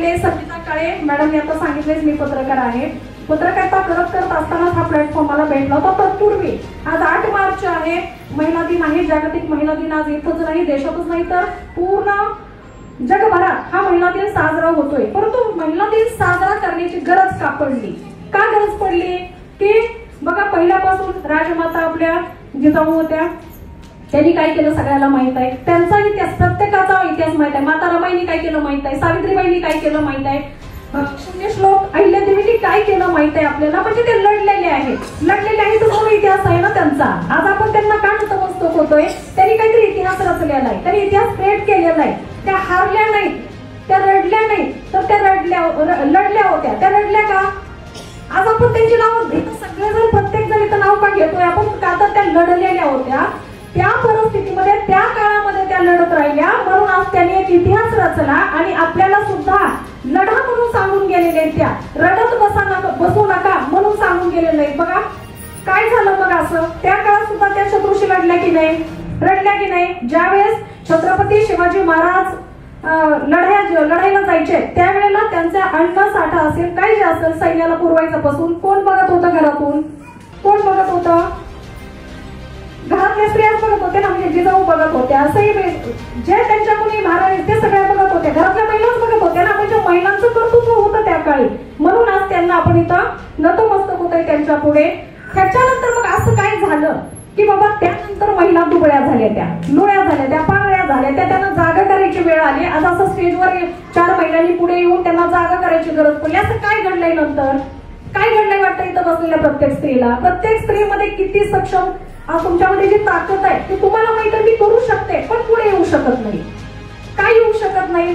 राहिले सविता काळे मॅडम आता सांगितलेच मी पत्रकार आहे. पत्रकारिता करत असतानाच हा प्लॅटफॉर्म मला भेटला होता. तत्पूर्वी आज 8 मार्च आहे, महिला दिन आहे. जागतिक महिला दिन आज इथंच नाही देशातच नाही तर पूर्ण जगभरात हा महिला दिन साजरा होतोय. परंतु महिला दिन साजरा करण्याची गरज का पडली? का गरज पडली की बघा पहिल्यापासून राजमाता आपल्या जिजाऊ होत्या, त्यांनी काय केलं सगळ्याला माहित आहे. त्यांचा इतिहास प्रत्येकाचा इतिहास माहित आहे. माता रमाईनी काय केलं माहित आहे, सावित्रीबाईंनी काय केलं माहित आहे, पुण्यश्लोक अहिल्यादेवींनी काय केलं माहित आहे आपल्याला. म्हणजे ते लढलेले आहेत म्हणून इतिहास आहे ना त्यांचा. आज आपण त्यांना का नतमस्तक होतोय? त्यांनी काहीतरी इतिहास रचलेला आहे, त्यांनी इतिहास क्रिएट केलेला आहे. त्या हारल्या नाहीत, त्या रडल्या नाहीत, तर त्या लढल्या होत्या. त्या रडल्या का? आज आपण त्यांची नाव सगळेजण प्रत्येक जण इथं नाव का घेतोय आपण? का तर त्या लढलेल्या होत्या. त्या परिस्थितीमध्ये त्या काळामध्ये त्या लढत राहिल्या म्हणून आज त्यांनी एक इतिहास रचला आणि आपल्याला सुद्धा लढा म्हणून सांगून गेलेले. त्या रडत बसू नका म्हणून सांगून गेलेले. बघा काय झालं मग असं त्या काळात सुद्धा त्या शत्रूशी रडल्या की नाही? ज्यावेळेस छत्रपती शिवाजी महाराज लढायला जायचे त्यावेळेला त्यांचा अन्न साठा असेल काय जे असेल सैन्याला पुरवायचं पासून कोण बघत होतं? घरातून कोण बघत होतं? घरातल्या स्त्रियाच बघत होत्या ना, म्हणजे जिजाऊ बघत होत्या. असंही जे त्यांच्या कोणी महाराज ते सगळ्या बघत होत्या. घरातल्या महिलाच बघत होत्या ना, म्हणजे महिलांचं कर्तृत्व होतं त्या काळी. म्हणून आज त्यांना आपण इथं नतमस्तक होतोय त्यांच्या पुढे. त्याच्यानंतर मग असं काय झालं की बाबा त्यानंतर महिला दुबळ्या झाल्या, त्या लोळ्या झाल्या, त्या पांगळ्या झाल्या, त्या त्यांना जागा करायची वेळ आली. आज असं स्टेजवर 4 महिलांनी पुढे येऊन त्यांना जागा करायची गरज पडली. असं काय घडलंय नंतर? काय घडलंय वाटतं इथं बसलेल्या प्रत्येक स्त्रीला? प्रत्येक स्त्रीमध्ये किती सक्षम तुमच्यामध्ये जी ताकद आहे ती तुम्हाला माहिती आहे. मी करू शकते पण पुढे येऊ शकत नाही. काय येऊ शकत नाही?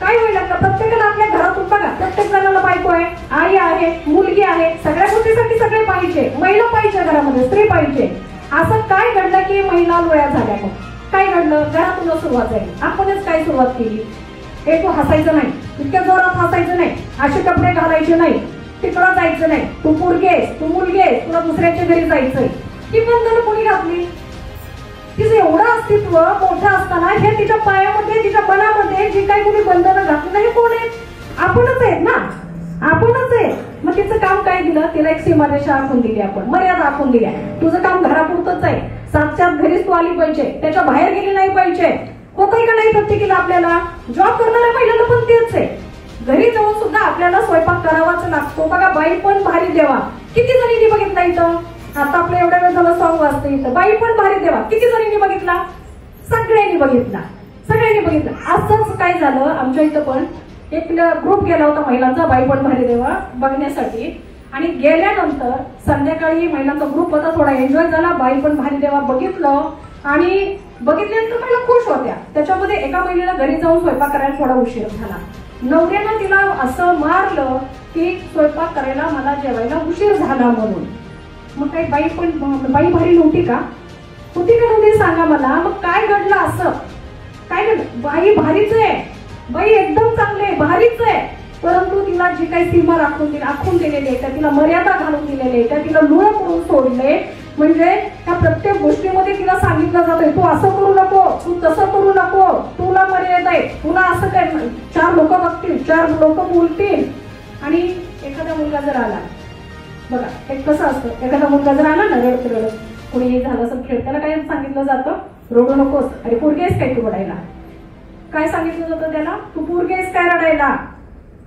काय होईल आता? प्रत्येकाला आपल्या घरातून बघा प्रत्येक जणाला बायको आहे, आई आहे, मुलगी आहे. सगळ्या गोष्टीसाठी सगळे पाहिजे, महिला पाहिजे घरामध्ये, स्त्री पाहिजे. असं काय घडलं की महिला लोळ्या झाल्या? मग काय घडलं? घरातूनच सुरुवात झाली. आपणच काय सुरुवात केली? तू हसायचं नाही, इतक्या जोरात हसायचं नाही, असे कपडे घालायचे नाही, तिकडं जायचं नाही, तू पोरगी आहेस, तू मुलगी आहेस, तुला दुसऱ्याच्या घरी जायचंय. ही बंधनं कोणी घातली? तिचं एवढं अस्तित्व मोठं असताना हे तिच्या पायामध्ये तिच्या मनामध्ये जी काही कोणी बंधनं घातली नाही कोण आहेत? आपणच आहेत ना, आपणच आहे. मग तिचं काम काय दिलं? तिला एक सीमारेषा आखून दिली, आपण मर्यादा आखून दिल्या. तुझं काम घरापुरतच आहे, 7च्या घरीच तू आली पाहिजे, त्याच्या बाहेर गेली नाही पाहिजे. होतंय का नाही प्रत्येकीला? आपल्याला जॉब करणाऱ्या महिलांना पण तेच आहे. घरी जाऊन सुद्धा आपल्याला स्वयंपाक करावाच लागतो. बघा बाई पण भारी देवा, किती जणींनी बघितलं इथं? आता आपलं एवढ्या वेळ झालं सॉंग वाजतं इथं. बाई पण भारी देवा किती जणींनी बघितला? सगळ्यांनी बघितला. असंच काय झालं आमच्या इथं पण एक ग्रुप गेला होता महिलांचा बाई पण भारी देवा बघण्यासाठी. आणि गेल्यानंतर संध्याकाळी महिलांचा ग्रुप होता, थोडा एन्जॉय झाला, बाई पण भारी देवा बघितलं. आणि बघितल्यानंतर महिला खुश होत्या. त्याच्यामध्ये एका महिलेला घरी जाऊन स्वयंपाक करायला थोडा उशीर झाला. नवऱ्यानं तिला असं मारलं की स्वयंपाक करायला मला जेवायला उशीर झाला म्हणून. मग काही बाई भारी नव्हती का? होती का नव्हती सांगा मला. मग काय घडलं? असं काय घडलं? बाई भारीच आहे, बाई एकदम चांगले भारीच आहे, परंतु तिला जी काही सीमा आखून दिलेली आहे, त्या तिला मर्यादा घालून दिलेली आहे, त्या तिला लुळं करून सोडले. म्हणजे त्या प्रत्येक गोष्टीमध्ये तिला सांगितलं जातंय तू असं करू नको, तू तसं करू नको, तुला मर्यादा आहे, तुला असं काय. 4 लोक बघतील, 4 लोक बोलतील. आणि एखादा मुलगा जर आला, बघा एक कसं असतं, एखादा मुलगा जर आला ना रडत कोणी झालं असं खेळ, त्याला काय सांगितलं जातं? रडू नकोस, अरे पोरगी आहेस काय तू रडायला? काय सांगितलं जातं त्याला? तू पोरगी आहेस काय रडायला?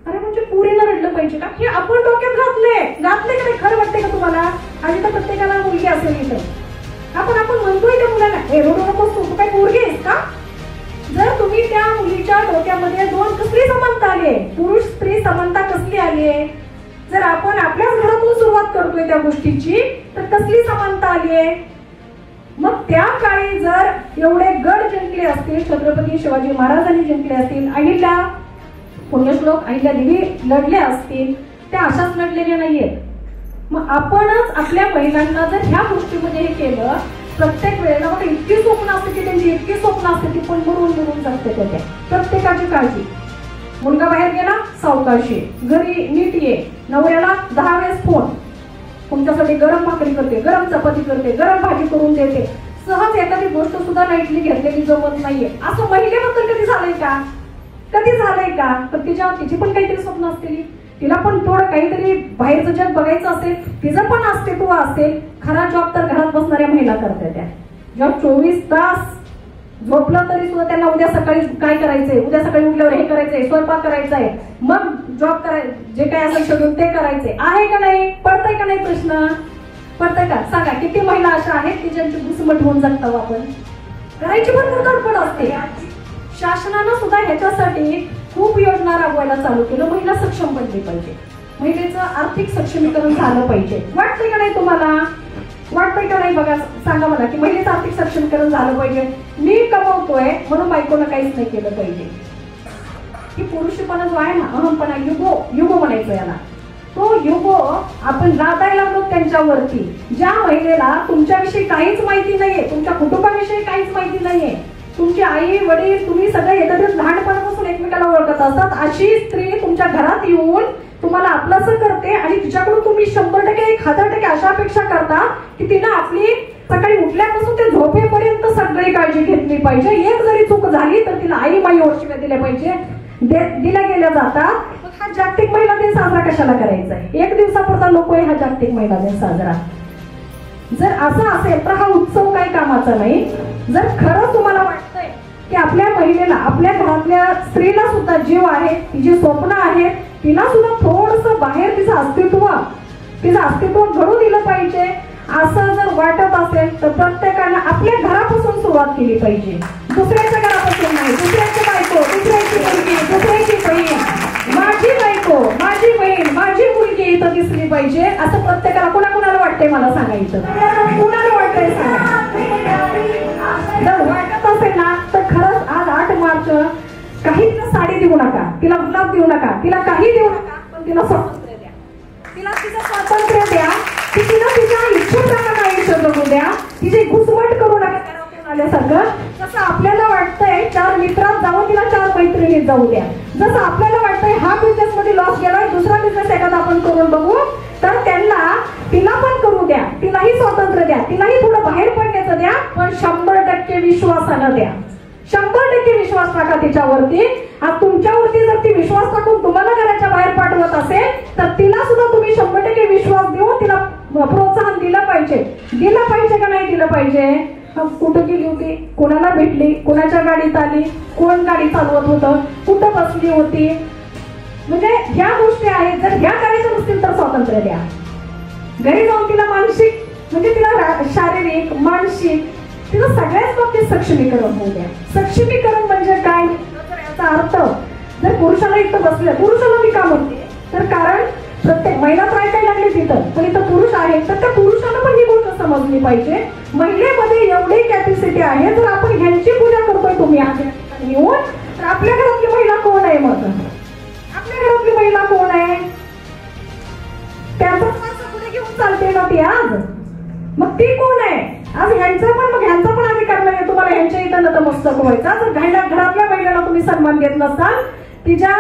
अरे म्हणजे पुरीला रडलं पाहिजे का? हे आपण डोक्यात घातले का नाही? खरं वाटतंय का तुम्हाला? आणि तर प्रत्येकाला मुलगी असेल इथं आपण म्हणतोय त्या मुलाला हे रडू नकोस, तू काय पोरगी आहेस का? जर तुम्ही त्या मुलीच्या डोक्यामध्ये 2 कसली समानता आली, पुरुष स्त्री समानता कसली आली? जर आपण आपल्याच घरातून सुरुवात करतोय त्या गोष्टीची तर कसली समानता आली? मग त्या काळी जर एवढे गड जिंकले असतील, छत्रपती शिवाजी महाराजांनी जिंकले असतील, अहिल्या पुण्यश्लोक अहिल्यादेवी लढल्या असतील, त्या अशाच लढलेल्या नाहीयेत. मग आपणच आपल्या महिलांना जर ह्या गोष्टीमध्ये हे केलं, प्रत्येक वेळेला बघा इतकी स्वप्न असते की त्यांची इतकी स्वप्न असते की पण मरून जगते त्या. प्रत्येकाची काळजी. मुलगा बाहेर गेला सावकाशी, घरी नीट ये, नवऱ्याला 10 वेळेस फोन, तुमच्यासाठी गरम भाकरी करते, गरम चपाती करते, गरम भाजी करून देते. सहज एखादी गोष्ट सुद्धा लाईटली घेतलेली जमत नाहीये. असं महिलेबद्दल कधी झालंय का? कधी झालंय का? तर तिची पण काहीतरी स्वप्न असतील, तिला पण थोडं काहीतरी बाहेरचं जग बघायचं असेल, तिचं पण अस्तित्व असेल. खरा जॉब तर घरात बसणाऱ्या महिला करतात त्या. जेव्हा 24 तास झोपलं तरी सुद्धा त्यांना उद्या सकाळी काय करायचंय, उद्या सकाळी उठल्यावर हे करायचंय, स्वयंपाक करायचाय, मग जॉब करायचं, जे काय असेल शेड्यूल ते करायचंय. आहे का नाही? पडतंय का नाही प्रश्न? पडतंय का? सांगा किती महिला अशा आहेत की ज्यांची घुसमट होऊन जगतो आपण. करायची पण धडपड असते. शासनानं सुद्धा ह्याच्यासाठी खूप योजना राबवायला चालू केलं. महिला सक्षम बनली पाहिजे, महिलेचं आर्थिक सक्षमीकरण झालं पाहिजे. वाटतंय का नाही तुम्हाला? वाटतंय का नाही? बघा, सांगा मला की महिलेचं आर्थिक सक्षमीकरण झालं पाहिजे. मी कमवतोय म्हणून बायकोनं काहीच नाही केलं पाहिजे. की पुरुषपणा जो आहे ना, अहमपणा, युगो म्हणायचं याला, तो युगो आपण लादायला लागलो त्यांच्यावरती. ज्या महिलेला तुमच्याविषयी काहीच माहिती नाहीये, तुमच्या कुटुंबाविषयी काहीच माहिती नाहीये, तुमची आई वडील तुम्ही सगळे एकत्रित लहानपणापासून एकमेकाला ओळखत असतात, अशी स्त्री तुमच्या घरात येऊन तुम्हाला आपलंसं करते आणि तिच्याकडून तुम्ही 100%, 1000% अशा अपेक्षा करता की तिनं आपली सकाळी उठल्यापासून ते झोपेपर्यंत सगळी काळजी घेतली पाहिजे. एक जरी चूक झाली तर तिला आई माई ओळखीला दिल्या पाहिजे, दिल्या गेल्या जातात. हा जागतिक महिला दिन साजरा कशाला करायचा आहे? एक दिवसापुरता नको आहे हा जागतिक महिला दिन साजरा. जर असं असेल तर हा उत्सव काही कामाचा नाही. जर खरं तुम्हाला वाटतंय की आपल्या महिलेला, आपल्या घरातल्या स्त्रीला सुद्धा जीव आहे, तिची स्वप्न आहेत, तिला सुद्धा थोडंसं बाहेर तिचं अस्तित्व घडू दिलं पाहिजे, असं जर वाटत असेल तर प्रत्येकाने आपल्या घरापासून सुरुवात केली पाहिजे. दुसऱ्याच्या घरापासून नाही. दुसऱ्याची बायको, दुसऱ्याची मुलगी, दुसऱ्याची बहीण, माझी बायको, माझी बहीण, माझी मुलगी इथं दिसली पाहिजे, असं प्रत्येकाला. कुणाला वाटतंय मला सांगायचं? कुणाला वाटतंय सांगा. जर वाटत असेल ना तर खरंच आज 8 मार्च काही तिला साडी देऊ नका, तिला गुलाब देऊ नका, तिला काही देऊ नका, पण तिला स्वातंत्र्य द्या. तिला तिचं स्वातंत्र्य द्या, की तिला तिच्या इच्छेप्रमाणे आयुष्य जगू द्या. तिची घुसमट करू नका आल्यासारखं. जसं आपल्याला वाटतंय 4 मित्रात जाऊन तिला 4 मैत्रिणीत जाऊ द्या. जसं आपल्याला वाटतंय हा बिझनेस मध्ये लॉस गेलाय, दुसरा बिझनेस एखादा आपण करून बघू, तर तिला पण करू द्या. तिलाही स्वातंत्र्य द्या, तिलाही थोडं बाहेर पडण्याचं द्या, पण 100% विश्वासानं द्या. 100% विश्वास टाका तिच्यावरती. आज तुमच्यावरती जर ती विश्वास टाकून तुम्हाला घराच्या बाहेर पाठवत असेल तर तिला सुद्धा तुम्ही 100% विश्वास देऊन तिला प्रोत्साहन दिलं पाहिजे का नाही दिलं पाहिजे? कुठं गेली होती, कोणाला भेटली, कोणाच्या गाडीत आली, कोण गाडी चालवत होतं, कुठं बसली होती, म्हणजे ह्या गोष्टी आहेत. जर ह्या करायच्या नसतील तर स्वातंत्र्य द्या. घरी जाऊन तिला मानसिक, म्हणजे तिला शारीरिक, मानसिक, तिला सगळ्याच बाबतीत सक्षमीकरण होऊ द्या. सक्षमीकरण म्हणजे काय? याचा अर्थ जर पुरुषाला इथं बसलं, पुरुषाला मी का म्हणते तर कारण प्रत्येक महिला तर ऐकायला लागली तिथं, पण इथं पुरुष आहे तर त्या पुरुषाला पण ही गोष्ट समजली पाहिजे. महिलेमध्ये एवढी कॅपॅसिटी आहे. जर आपण ह्यांची पूजा करतोय तुम्ही येऊन, तर आपल्या घरातली महिला कोण आहे? मग आपल्या घरातली महिला कोण आहे? त्याचा पुढे घेऊन चालते ना ती आज. मग ती कोण आहे आज? ह्यांचा पण अधिकार नाही तुम्हाला ह्यांच्या इथं नतमस्तक व्हायचा. जर घरातल्या महिलेला तुम्ही सन्मान देत नसाल, तिच्या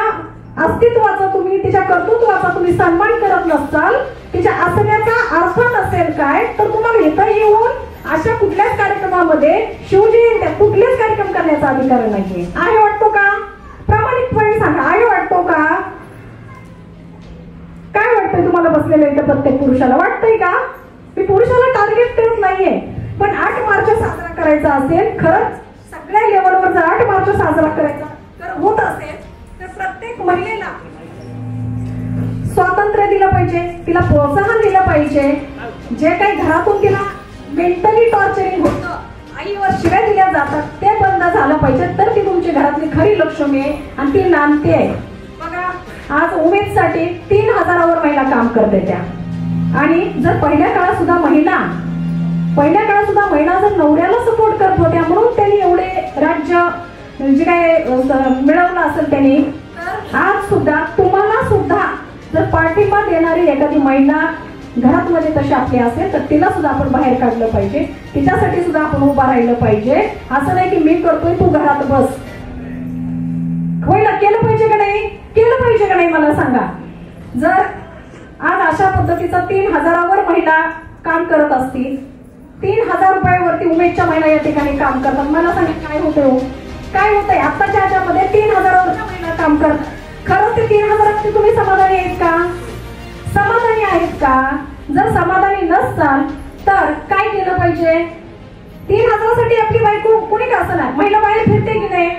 अस्तित्वाचा तुम्ही, तिच्या कर्तृत्वाचा तुम्ही सन्मान करत नसाल, तिच्या असण्याचा अर्थ नसेल काय, तर तुम्हाला इथं येऊन अशा कुठल्याच कार्यक्रमामध्ये शिवजयंत्या कुठलेच कार्यक्रम करण्याचा अधिकार नाहीये. आहे वाटतो का? प्रामाणिकपणे सांगा, आहे वाटतो का? काय वाटतंय तुम्हाला बसलेल्या इथं प्रत्येक पुरुषाला? वाटतंय का? मी पुरुषाला टार्गेट करत नाहीये, पण 8 मार्च साजरा करायचा असेल, खरंच सगळ्या लेवलवर जर 8 मार्च साजरा करायचा होत असेल तर प्रत्येक महिलेला स्वातंत्र्य दिलं पाहिजे, तिला प्रोत्साहन दिलं पाहिजे. जे काही घरातून तिला मेंटली टॉर्चरिंग होतं, आईवर शिव्या दिल्या जातात, ते बंद झालं पाहिजे. तर ती तुमची घरातली खरी लक्ष्मी आहे आणि ती नांदते आहे. बघा, आज उमेदसाठी 3000वर महिला काम करते त्या. आणि जर पहिल्या काळात सुद्धा महिला जर नवऱ्याला सपोर्ट करत होत्या म्हणून त्यांनी एवढे राज्य जे काय मिळवलं असेल त्यांनी, आज सुद्धा तुम्हाला सुद्धा जर पाठिंबा देणारी एखादी महिला घरात मध्ये तशी आपली असेल तर तिला सुद्धा आपण बाहेर काढलं पाहिजे. तिच्यासाठी सुद्धा आपण उभा राहिलं पाहिजे. असं नाही की मी करतोय तू घरात बस. केलं पाहिजे का नाही? केलं पाहिजे का नाही मला सांगा. जर आज अशा पद्धतीचा 3000वर महिला काम करत असतील, 3000 रुपयावरती उमेदच्या महिला या ठिकाणी काम करतात, मला सांगा काय होतंय? काय होतंय? आत्ताच्या ह्याच्यामध्ये 3000वर महिला काम करतात. खरंच ते 3000 तुम्ही समाधानी आहेत का? समाधानी आहेत का? जर समाधानी नसाल तर काय केलं पाहिजे? 3000 साठी आपली बायको कोणी का असणार, महिला बाहेर फिरते की नाही?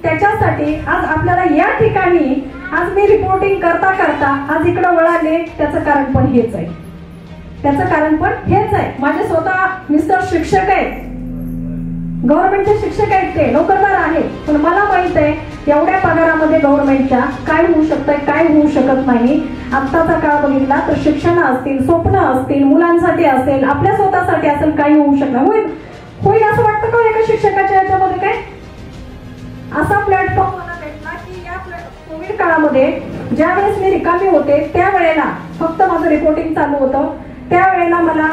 त्याच्यासाठी आज आपल्याला या ठिकाणी आज मी रिपोर्टिंग करता करता आज इकडे वळाले, त्याचं कारण पण हेच आहे. त्याचं कारण पण हेच आहे. माझे स्वतः मिस्टर शिक्षक आहेत, गव्हर्नमेंटचे शिक्षक आहेत, ते नोकरदार आहेत. पण मला माहित आहे एवढ्या पगारामध्ये गव्हर्नमेंटच्या काय होऊ शकतंय, काय होऊ शकत नाही. आत्ताचा काळ बघितला तर शिक्षण असतील, स्वप्न असतील, मुलांसाठी असेल, आपल्या स्वतःसाठी असेल, काही होऊ शकणार. होईल असं वाटतं का एका शिक्षकाच्या याच्यामध्ये? काय असा प्लॅटफॉर्म मला भेटला की या कोविड काळामध्ये ज्या वेळेस मी रिकामी होते त्यावेळेला फक्त माझं रिपोर्टिंग चालू होतं. त्यावेळेला मला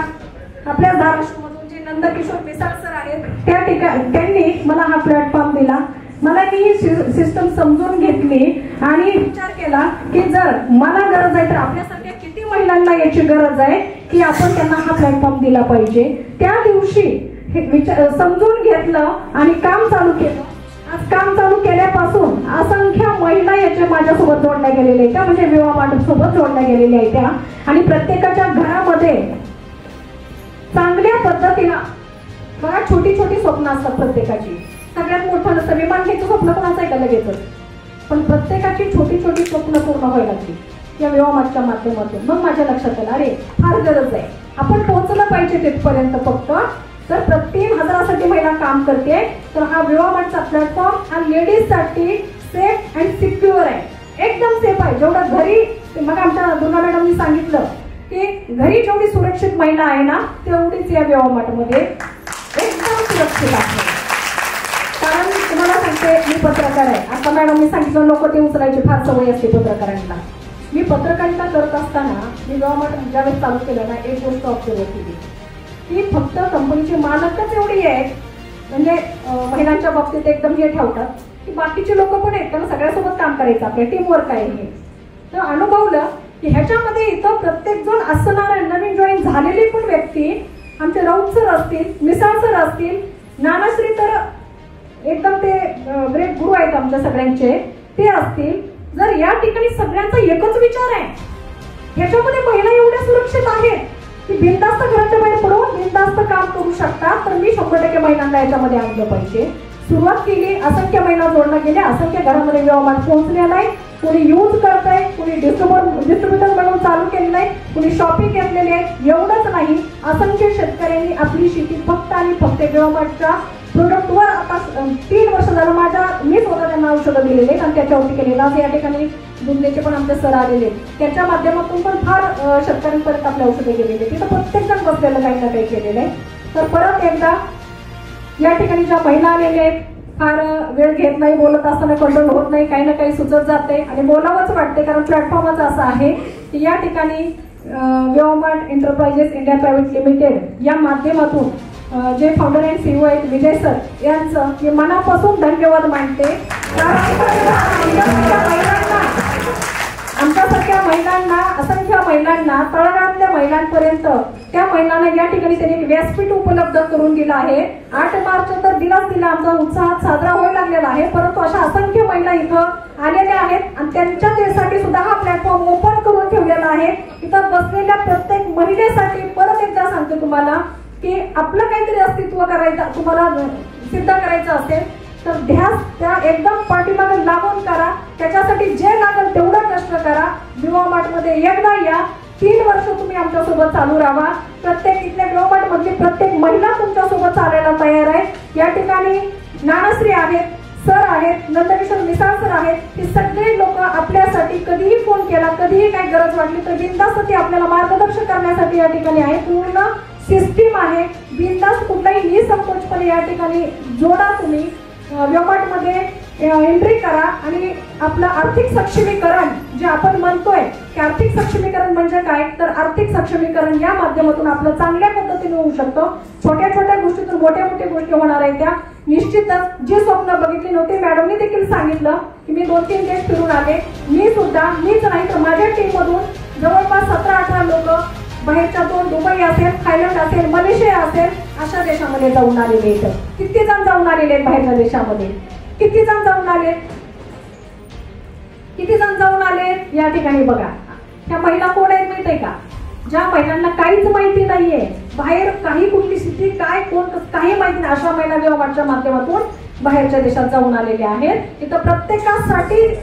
आपल्या धाराशिवमधून जे नंदकिशोर मिसाळ सर आहेत त्या ठिकाणी त्यांनी मला हा प्लॅटफॉर्म दिला. मला मी ही सिस्टम समजून घेतली आणि विचार केला की जर मला गरज आहे तर आपल्यासारख्या किती महिलांना याची गरज आहे की आपण त्यांना हा प्लॅटफॉर्म दिला पाहिजे. त्या दिवशी हे समजून घेतलं आणि काम चालू केलं. आज काम चालू केल्यापासून असंख्य महिला याच्या माझ्यासोबत जोडल्या गेलेल्या आहेत, म्हणजे विवाह वाटपसोबत जोडल्या गेलेल्या आहेत त्या. आणि प्रत्येकाच्या घरामध्ये चांगल्या पद्धतीनं बघा छोटी छोटी स्वप्न असतात प्रत्येकाची. सगळ्यात मोठं नसतं, विमान घ्यायचं स्वप्न कोणाचं आहे का लगेचच, पण प्रत्येकाची छोटी छोटी स्वप्न पूर्ण व्हायला लागली या विवाहाच्या माध्यमातून. मग माझ्या लक्षात आलं अरे फार गरज आहे, आपण पोहोचलं पाहिजे तिथपर्यंत. फक्त तर प्रत्येक 3000साठी महिला काम करते तर हा विवाहाचा प्लॅटफॉर्म हा लेडीजसाठी सेफ अँड सिक्युअर आहे, एकदम सेफ आहे. जेवढं घरी मग आमच्या दुर्गा मॅडमनी सांगितलं की घरी जेवढी सुरक्षित महिला आहे ना तेवढीच या विवाहामध्ये एकदम सुरक्षित आहे. कारण तुम्हाला सांगते मी पत्रकार आहे. आता मॅडमनी सांगितलं लोक ते उचलायची फार सवय असते पत्रकारांना. मी पत्रकारिता करत असताना मी विवाह ज्यावेळेस चालू केलं ना एक गोष्ट ऑब्झर्व केली की फक्त कंपनीचे मालकच एवढी आहेत, म्हणजे महिलांच्या बाबतीत एकदम हे ठेवतात की बाकीचे लोक पण आहेत, त्यांना सगळ्यासोबत काम करायचं, आपल्या टीमवर्क आहे हे. तर अनुभवलं की ह्याच्यामध्ये इथं प्रत्येक जण असणाऱ्या नवीन जॉईन झालेली पण व्यक्ती, आमचे राऊत सर असतील, मिसाळ सर असतील, नानाश्री तर एकदम ते ग्रेट गुरु आहेत आमच्या सगळ्यांचे, ते असतील. जर या ठिकाणी सगळ्यांचा एकच विचार आहे, ह्याच्यामध्ये महिला एवढ्या सुरक्षित आहेत की बिनधास्त घराच्या बाहेर पडून बिनधास्त काम करू शकतात, तर मी 100% महिलांना याच्यामध्ये आणलं पाहिजे. सुरुवात केली, असंख्य महिला जोडल्या गेल्या, असंख्य घरामध्ये विवाह पोहोचलेला आहे. कोणी यूज करत आहे, कोणी डिस्ट्रीब्युटर म्हणून चालू केलेलं आहे, कोणी शॉपिंग घेतलेली आहे. एवढंच नाही, असंख्य शेतकऱ्यांनी आपली शेती फक्त आणि फक्त विवाहाच्या प्रोडक्टवर आता 3 वर्ष झालं मी स्वतः त्यांना औषधं दिलेले आहेत आणि त्याच्यावरती केलेलं. आज या ठिकाणी दुधनेचे पण आमचे सर आलेले, त्याच्या माध्यमातून पण फार शेतकऱ्यांपर्यंत आपले औषधे गेलेले. तिथं प्रत्येक जण बसलेलं काही ना काही केलेलं आहे. तर परत एकदा या ठिकाणी ज्या महिला आलेल्या आहेत फार वेळ घेत नाही, बोलत असताना कंट्रोल होत नाही, काही ना काही सुचत जाते आणि बोलावंच वाटते. कारण प्लॅटफॉर्मच असा आहे की या ठिकाणी विवाहमार्ट एंटरप्राइजेस इंडिया प्रायव्हेट लिमिटेड या माध्यमातून जे फाउंडर अँड सीईओ आहेत विजय सर यांचं मी मनापासून धन्यवाद मानते. आमच्यासारख्या महिलांना, असंख्य महिलांना, तळागाळातल्या महिलांपर्यंत त्या महिलांना या ठिकाणी त्यांनी एक व्यासपीठ उपलब्ध करून दिलं आहे. 8 मार्च तर दिलाच दिला, आमचा उत्साहात साजरा व्हायला लागलेला आहे. परंतु अशा असंख्य महिला इथं आलेल्या आहेत आणि त्यांच्या देशासाठी सुद्धा हा प्लॅटफॉर्म ओपन करून ठेवलेला आहे. इथं बसलेल्या प्रत्येक महिलेसाठी परत एकदा सांगते तुम्हाला की आपलं काहीतरी अस्तित्व करायचं, तुम्हाला सिद्ध करायचं असेल तर ध्यास त्या एकदम पाठीमागे लागून करा. त्याच्यासाठी जे लागेल तेवढं कष्ट करा. विवाहमार्ट मध्ये एकदा या, 3 वर्ष तुम्ही आमच्यासोबत चालू राहा. प्रत्येक इथल्या विवाहमार्ट मधली प्रत्येक महिला तुमच्यासोबत चालायला तयार आहे. या ठिकाणी नानाश्री आहेत, सर आहेत, नंदकिशोर मिसाळ सर आहेत. हे सगळे लोक आपल्यासाठी कधीही फोन केला, कधीही काही गरज वाटली तर बिनधास्त ते आपल्याला मार्गदर्शन करण्यासाठी या ठिकाणी आहे. पूर्ण सिस्टीम आहे, बिनधास्त कुठलाही निसंकोचपणे या ठिकाणी जोडा. तुम्ही विवाहमार्ट मध्ये एंट्री करा आणि आपलं आर्थिक सक्षमीकरण जे आपण म्हणतोय की आर्थिक सक्षमीकरण म्हणजे काय, तर आर्थिक सक्षमीकरण या माध्यमातून आपलं चांगल्या पद्धतीने होऊ शकतं. छोट्या छोट्या गोष्टीतून मोठ्या मोठ्या गोष्टी होणार आहेत. त्या निश्चितच जी स्वप्न बघितली नव्हती, मॅडमनी देखील सांगितलं की मी 2-3 देश फिरून आले. मीच नाही तर माझ्या टीम मधून जवळपास 17-18 लोक बाहेरच्या 2 दुबई असेल, थायलंड असेल, मलेशिया असेल अशा देशामध्ये जाऊन आलेले आहेत. किती जण जाऊन आलेले आहेत बाहेरच्या देशामध्ये, किती जण जाऊन आले. किती जण जाऊन आले या ठिकाणी बघा. त्या महिला कोण आहेत माहितीये का? ज्या महिलांना काहीच माहिती नाहीये, बाहेर काही कुठली स्थिती काय कोण काही माहिती नाही, अशा महिला विभागाच्या माध्यमातून बाहेरच्या देशात जाऊन आलेल्या आहेत. तिथं प्रत्येकासाठी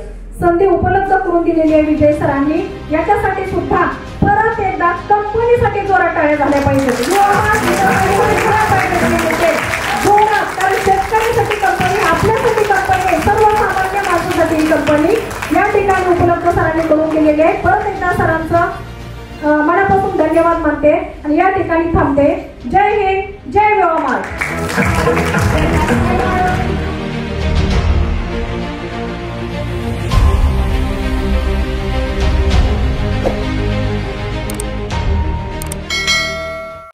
संधी उपलब्ध करून दिलेली आहे विजय सरांनी. याच्यासाठी सुद्धा परत एकदा कंपनीसाठी जोरात टाळ्या झाल्या पाहिजेत. कारण शेतकऱ्यांसाठी कंपनी, आपल्यासाठी कंपनी आहे, सर्वसामान्य माणसासाठी कंपनी या ठिकाणी उपलब्ध सरांनी करून दिलेली आहे. परत एकदा सरांचं मनापासून धन्यवाद मानते आणि या ठिकाणी थांबते. जय हिंद, जय व्यवहार.